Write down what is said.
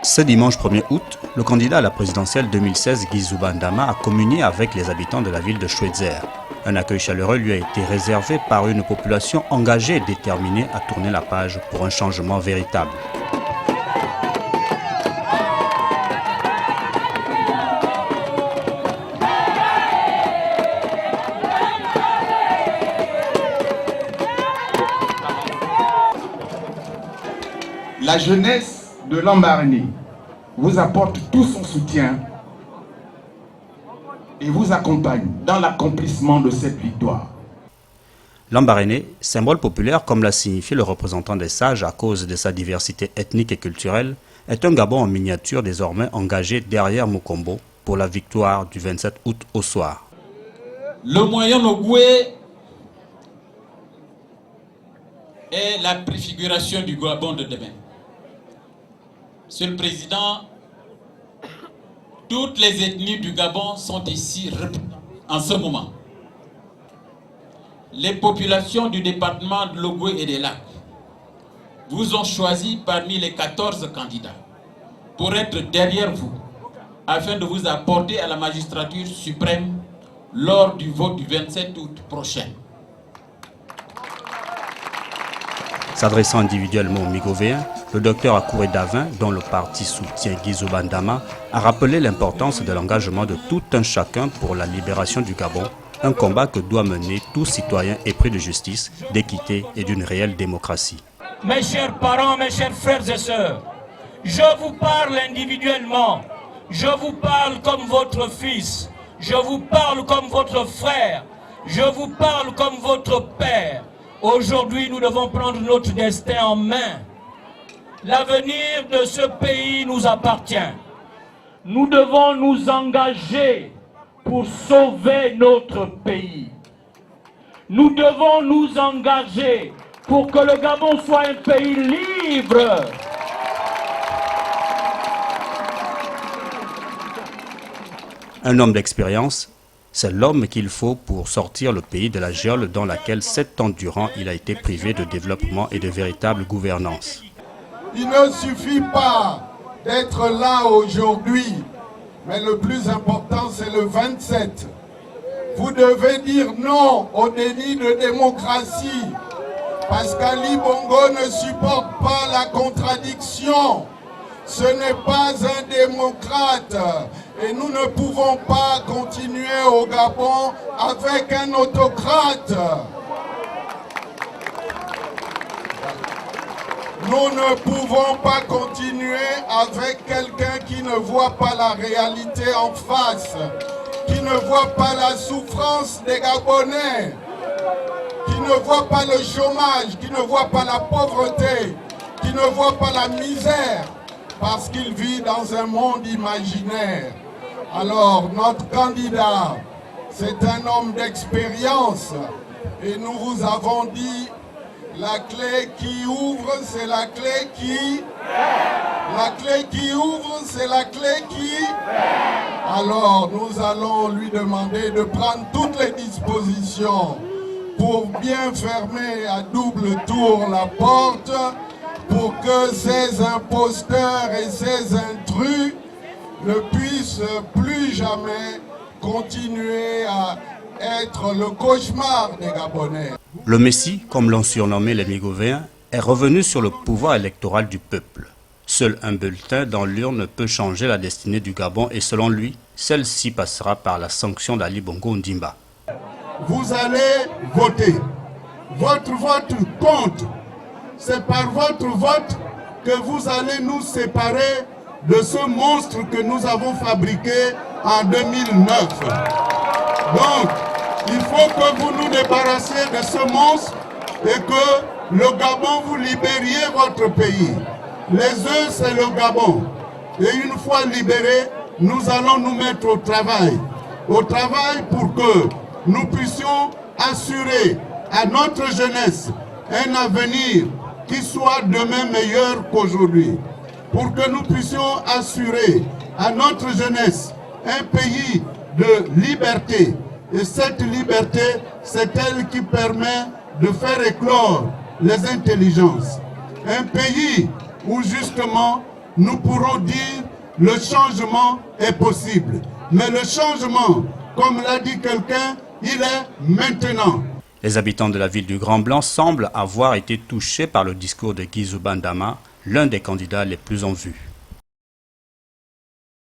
Ce dimanche 1er août, le candidat à la présidentielle 2016, Guy Zoubandama, a communié avec les habitants de la ville de Schweitzer. Un accueil chaleureux lui a été réservé par une population engagée et déterminée à tourner la page pour un changement véritable. La jeunesse de Lambaréné vous apporte tout son soutien et vous accompagne dans l'accomplissement de cette victoire. Lambaréné, symbole populaire comme l'a signifié le représentant des sages à cause de sa diversité ethnique et culturelle, est un Gabon en miniature désormais engagé derrière Mukombo pour la victoire du 27 août au soir. Le moyen Nogoué est la préfiguration du Gabon de demain. Monsieur le Président, toutes les ethnies du Gabon sont ici en ce moment. Les populations du département de l'Ogooué et des Lacs vous ont choisi parmi les 14 candidats pour être derrière vous afin de vous apporter à la magistrature suprême lors du vote du 27 août prochain. S'adressant individuellement aux Migovéens, le docteur Akouré Davin, dont le parti soutient Guy Zoubandama, a rappelé l'importance de l'engagement de tout un chacun pour la libération du Gabon, un combat que doit mener tout citoyen épris de justice, d'équité et d'une réelle démocratie. Mes chers parents, mes chers frères et sœurs, je vous parle individuellement, je vous parle comme votre fils, je vous parle comme votre frère, je vous parle comme votre père. Aujourd'hui, nous devons prendre notre destin en main. L'avenir de ce pays nous appartient. Nous devons nous engager pour sauver notre pays. Nous devons nous engager pour que le Gabon soit un pays libre. Un homme d'expérience, c'est l'homme qu'il faut pour sortir le pays de la geôle dans laquelle 7 ans durant il a été privé de développement et de véritable gouvernance. Il ne suffit pas d'être là aujourd'hui, mais le plus important c'est le 27. Vous devez dire non au déni de démocratie, parce qu'Ali Bongo ne supporte pas la contradiction. Ce n'est pas un démocrate et nous ne pouvons pas continuer au Gabon avec un autocrate. Nous ne pouvons pas continuer avec quelqu'un qui ne voit pas la réalité en face, qui ne voit pas la souffrance des Gabonais, qui ne voit pas le chômage, qui ne voit pas la pauvreté, qui ne voit pas la misère, parce qu'il vit dans un monde imaginaire. Alors notre candidat, c'est un homme d'expérience et nous vous avons dit la clé qui ouvre, c'est la clé qui... La clé qui ouvre, c'est la clé qui... Alors nous allons lui demander de prendre toutes les dispositions pour bien fermer à double tour la porte, pour que ces imposteurs et ces intrus ne puissent plus jamais continuer à être le cauchemar des Gabonais. Le Messie, comme l'ont surnommé les Migovéens, est revenu sur le pouvoir électoral du peuple. Seul un bulletin dans l'urne peut changer la destinée du Gabon et selon lui, celle-ci passera par la sanction d'Ali Bongo Ondimba. Vous allez voter. Votre vote compte. C'est par votre vote que vous allez nous séparer de ce monstre que nous avons fabriqué en 2009. Donc, il faut que vous nous débarrassiez de ce monstre et que le Gabon, vous libériez votre pays. Les œufs, c'est le Gabon. Et une fois libérés, nous allons nous mettre au travail. Au travail pour que nous puissions assurer à notre jeunesse un avenir qui soit demain meilleur qu'aujourd'hui. Pour que nous puissions assurer à notre jeunesse un pays de liberté. Et cette liberté, c'est elle qui permet de faire éclore les intelligences. Un pays où justement nous pourrons dire le changement est possible. Mais le changement, comme l'a dit quelqu'un, il est maintenant. Les habitants de la ville du Grand Blanc semblent avoir été touchés par le discours de Guy Zouban Dama, l'un des candidats les plus en vue.